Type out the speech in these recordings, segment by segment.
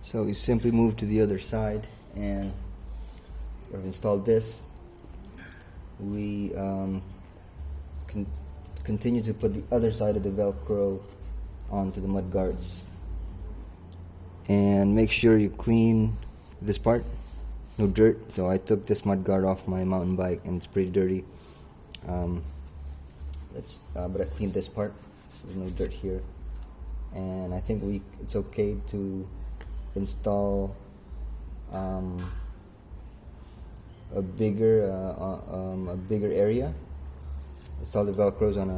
So we simply move to the other side, and I've installed this. We continue to put the other side of the Velcro onto the mud guards, and make sure you clean this part. No dirt. So I took this mud guard off my mountain bike and it's pretty dirty. But I cleaned this part, so there's no dirt here. And I think it's okay to install a bigger area. Install the Velcros on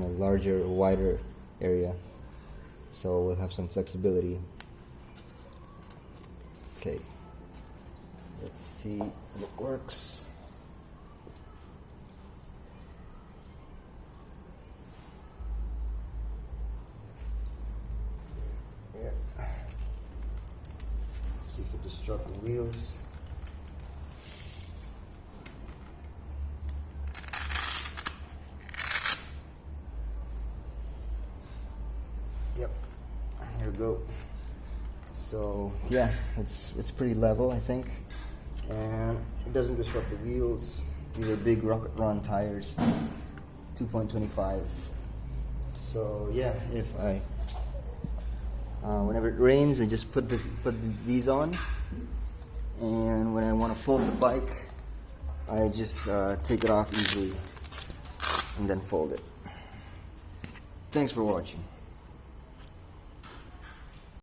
a larger, wider area, so we'll have some flexibility. Okay, let's see if it works. Yeah. See if it disrupts the wheels. Yep, here we go. So yeah, it's pretty level, I think, and it doesn't disrupt the wheels. These are big Rocket Run tires, 2.25. So yeah, if whenever it rains, I just put these on, and when I want to fold the bike, I just take it off easily and then fold it. Thanks for watching.